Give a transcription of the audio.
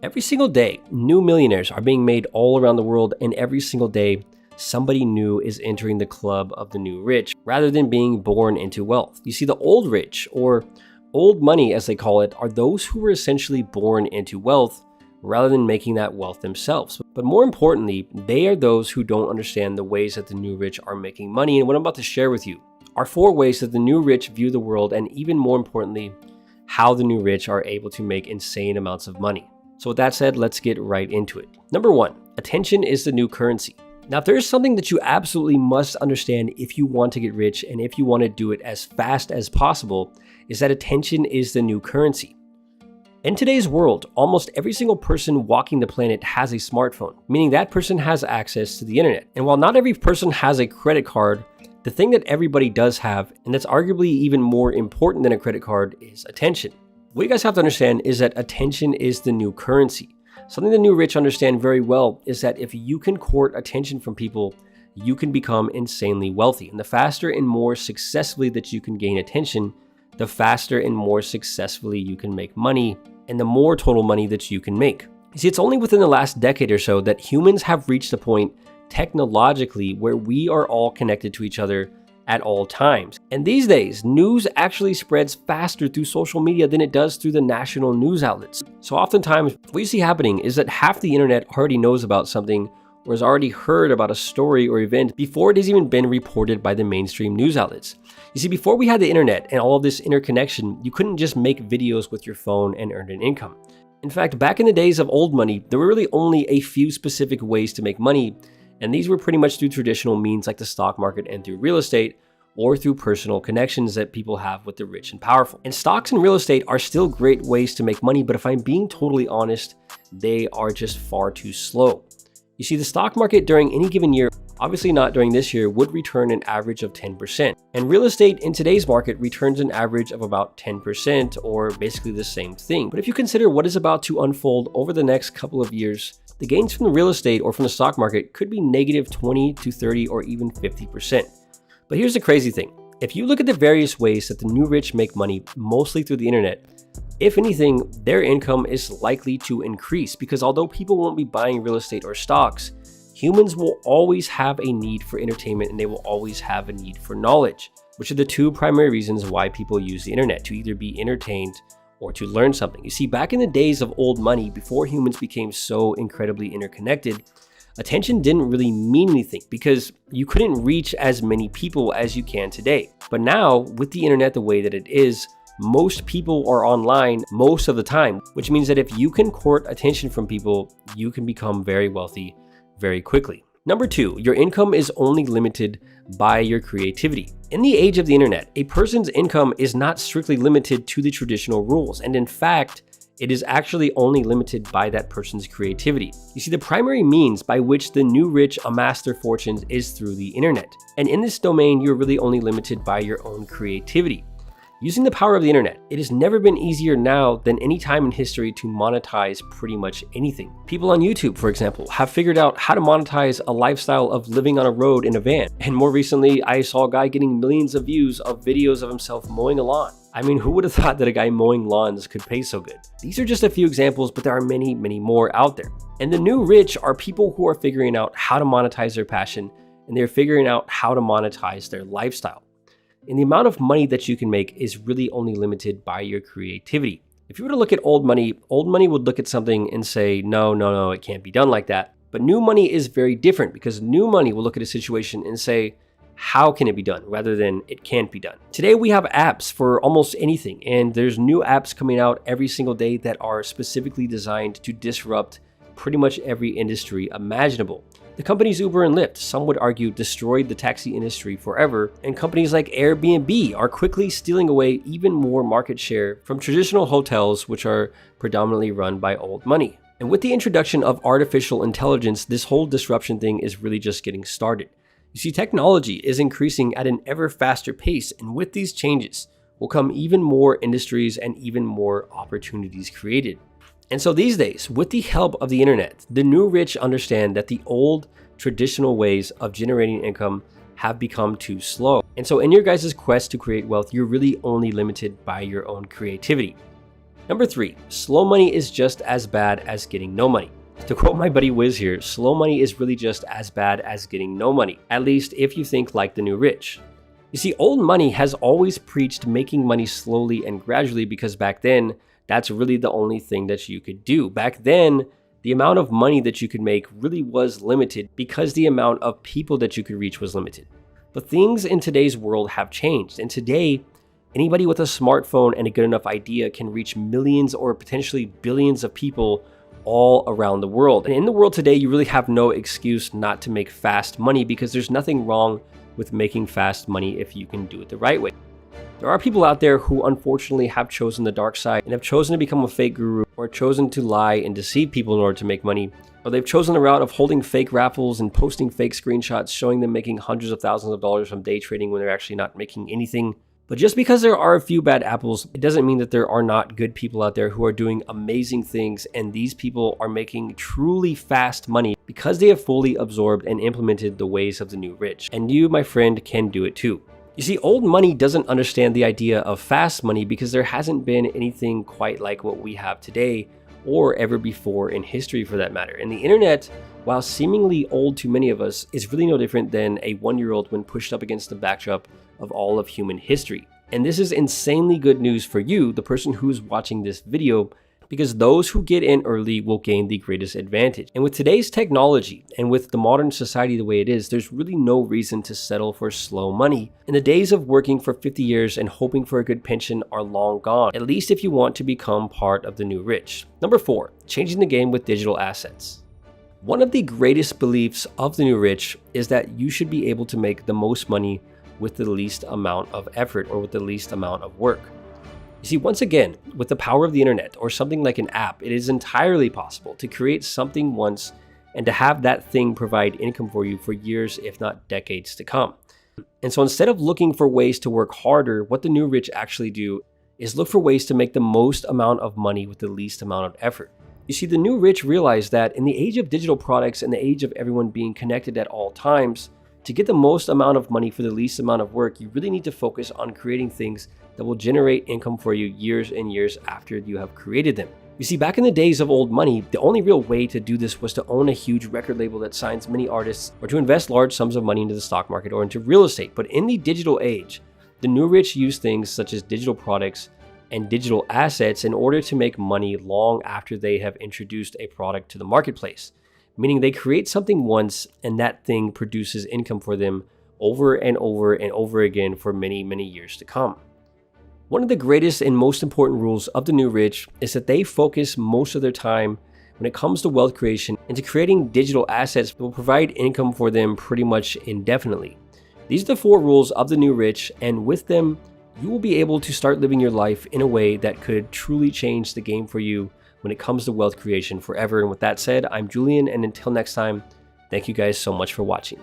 Every single day, new millionaires are being made all around the world, and every single day, somebody new is entering the club of the new rich rather than being born into wealth. You see, the old rich, or old money as they call it, are those who were essentially born into wealth rather than making that wealth themselves. But more importantly, they are those who don't understand the ways that the new rich are making money. And what I'm about to share with you are 4 ways that the new rich view the world, and even more importantly, how the new rich are able to make insane amounts of money. So with that said, let's get right into it. Number 1, attention is the new currency. Now, if there is something that you absolutely must understand if you want to get rich and if you want to do it as fast as possible, is that attention is the new currency. In today's world, almost every single person walking the planet has a smartphone, meaning that person has access to the internet. And while not every person has a credit card, the thing that everybody does have, and that's arguably even more important than a credit card, is attention. What you guys have to understand is that attention is the new currency. Something the new rich understand very well is that if you can court attention from people, you can become insanely wealthy. And the faster and more successfully that you can gain attention, the faster and more successfully you can make money, and the more total money that you can make. You see, it's only within the last decade or so that humans have reached a point technologically where we are all connected to each other at all times. And these days, news actually spreads faster through social media than it does through the national news outlets. So oftentimes, what you see happening is that half the internet already knows about something or has already heard about a story or event before it has even been reported by the mainstream news outlets. You see, before we had the internet and all of this interconnection, you couldn't just make videos with your phone and earn an income. In fact, back in the days of old money, there were really only a few specific ways to make money, and these were pretty much through traditional means like the stock market and through real estate, or through personal connections that people have with the rich and powerful. And stocks and real estate are still great ways to make money, but if I'm being totally honest, they are just far too slow. You see, the stock market during any given year, obviously not during this year, would return an average of 10%. And real estate in today's market returns an average of about 10%, or basically the same thing. But if you consider what is about to unfold over the next couple of years, the gains from the real estate or from the stock market could be negative 20 to 30 or even 50%. But here's the crazy thing. If you look at the various ways that the new rich make money, mostly through the internet, if anything, their income is likely to increase, because although people won't be buying real estate or stocks, humans will always have a need for entertainment and they will always have a need for knowledge, which are the 2 primary reasons why people use the internet, to either be entertained or to learn something. You see, back in the days of old money, before humans became so incredibly interconnected, attention didn't really mean anything because you couldn't reach as many people as you can today. But now, with the internet the way that it is, most people are online most of the time, which means that if you can court attention from people, you can become very wealthy very quickly. Number 2, your income is only limited by your creativity. In the age of the internet, a person's income is not strictly limited to the traditional rules, and in fact, it is actually only limited by that person's creativity. You see, the primary means by which the new rich amass their fortunes is through the internet. And in this domain, you're really only limited by your own creativity. Using the power of the internet, it has never been easier now than any time in history to monetize pretty much anything. People on YouTube, for example, have figured out how to monetize a lifestyle of living on a road in a van. And more recently, I saw a guy getting millions of views of videos of himself mowing a lawn. I mean, who would have thought that a guy mowing lawns could pay so good? These are just a few examples, but there are many, many more out there. And the new rich are people who are figuring out how to monetize their passion, and they're figuring out how to monetize their lifestyle. And the amount of money that you can make is really only limited by your creativity. If you were to look at old money would look at something and say, no, it can't be done like that. But new money is very different, because new money will look at a situation and say, how can it be done, rather than it can't be done. Today we have apps for almost anything, and there's new apps coming out every single day that are specifically designed to disrupt pretty much every industry imaginable. The companies Uber and Lyft, some would argue, destroyed the taxi industry forever, and companies like Airbnb are quickly stealing away even more market share from traditional hotels, which are predominantly run by old money. And with the introduction of artificial intelligence, this whole disruption thing is really just getting started. You see, technology is increasing at an ever faster pace, and with these changes will come even more industries and even more opportunities created. And so these days, with the help of the internet, the new rich understand that the old traditional ways of generating income have become too slow. And so in your guys' quest to create wealth, you're really only limited by your own creativity. Number 3, slow money is just as bad as getting no money. To quote my buddy Wiz here, slow money is really just as bad as getting no money, at least if you think like the new rich. You see, old money has always preached making money slowly and gradually because back then, that's really the only thing that you could do. Back then, the amount of money that you could make really was limited because the amount of people that you could reach was limited. But things in today's world have changed, and today, anybody with a smartphone and a good enough idea can reach millions or potentially billions of people all around the world. And in the world today, you really have no excuse not to make fast money because there's nothing wrong with making fast money if you can do it the right way. There are people out there who unfortunately have chosen the dark side and have chosen to become a fake guru or chosen to lie and deceive people in order to make money. Or they've chosen the route of holding fake raffles and posting fake screenshots showing them making hundreds of thousands of dollars from day trading when they're actually not making anything. But just because there are a few bad apples, it doesn't mean that there are not good people out there who are doing amazing things, and these people are making truly fast money because they have fully absorbed and implemented the ways of the new rich. And you, my friend, can do it too. You see, old money doesn't understand the idea of fast money because there hasn't been anything quite like what we have today or ever before in history for that matter. And the internet, while seemingly old to many of us, is really no different than a 1-year-old when pushed up against the backdrop of all of human history. And this is insanely good news for you, the person who's watching this video, because those who get in early will gain the greatest advantage. And with today's technology and with the modern society the way it is, there's really no reason to settle for slow money. And the days of working for 50 years and hoping for a good pension are long gone, at least if you want to become part of the new rich. Number 4, changing the game with digital assets. One of the greatest beliefs of the new rich is that you should be able to make the most money with the least amount of effort or with the least amount of work. You see, once again, with the power of the internet or something like an app, it is entirely possible to create something once and to have that thing provide income for you for years, if not decades to come. And so instead of looking for ways to work harder, what the new rich actually do is look for ways to make the most amount of money with the least amount of effort. You see, the new rich realize that in the age of digital products and the age of everyone being connected at all times, to get the most amount of money for the least amount of work, you really need to focus on creating things that will generate income for you years and years after you have created them. You see, back in the days of old money, the only real way to do this was to own a huge record label that signs many artists or to invest large sums of money into the stock market or into real estate. But in the digital age, the new rich use things such as digital products and digital assets in order to make money long after they have introduced a product to the marketplace. Meaning they create something once and that thing produces income for them over and over and over again for many, many years to come. One of the greatest and most important rules of the new rich is that they focus most of their time when it comes to wealth creation into creating digital assets that will provide income for them pretty much indefinitely. These are the 4 rules of the new rich, and with them, you will be able to start living your life in a way that could truly change the game for you when it comes to wealth creation forever. And with that said, I'm Julian, and until next time, thank you guys so much for watching.